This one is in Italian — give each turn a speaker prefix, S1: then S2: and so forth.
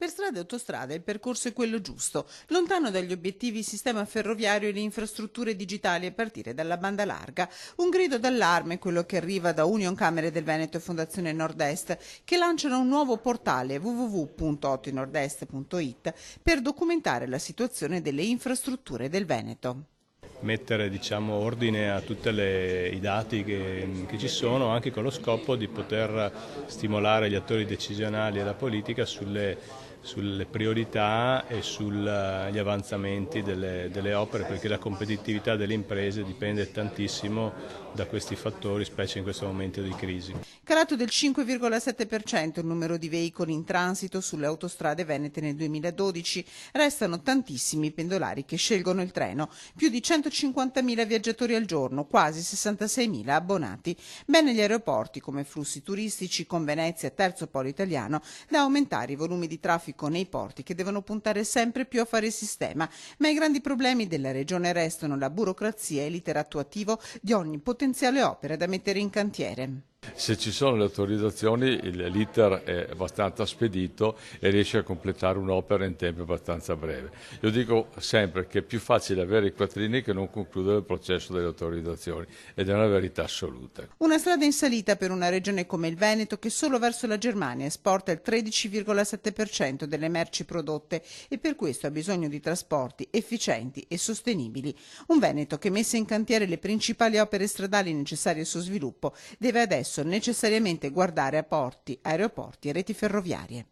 S1: Per strade e autostrade il percorso è quello giusto, lontano dagli obiettivi sistema ferroviario e le infrastrutture digitali a partire dalla banda larga. Un grido d'allarme è quello che arriva da Union Camere del Veneto e Fondazione Nord-Est, che lanciano un nuovo portale www.otinordest.it per documentare la situazione delle infrastrutture del Veneto.
S2: Mettere ordine a tutti i dati che ci sono, anche con lo scopo di poter stimolare gli attori decisionali e la politica sulle priorità e sugli avanzamenti delle opere, perché la competitività delle imprese dipende tantissimo da questi fattori, specie in questo momento di crisi.
S1: Calato del 5,7% il numero di veicoli in transito sulle autostrade venete nel 2012. Restano tantissimi i pendolari che scelgono il treno, più di 150.000 viaggiatori al giorno, quasi 66.000 abbonati. Bene gli aeroporti come flussi turistici con Venezia, terzo polo italiano, da aumentare i volumi di traffico nei porti che devono puntare sempre più a fare sistema, ma i grandi problemi della regione restano la burocrazia e l'iter attuativo di ogni potenziale opera da mettere in cantiere.
S3: Se ci sono le autorizzazioni l'iter è abbastanza spedito e riesce a completare un'opera in tempo abbastanza breve. Io dico sempre che è più facile avere i quattrini che non concludere il processo delle autorizzazioni ed è una verità assoluta.
S1: Una strada in salita per una regione come il Veneto che solo verso la Germania esporta il 13,7% delle merci prodotte e per questo ha bisogno di trasporti efficienti e sostenibili. Un Veneto che, messe in cantiere le principali opere stradali necessarie al suo sviluppo, deve adesso necessariamente guardare a porti, aeroporti e reti ferroviarie.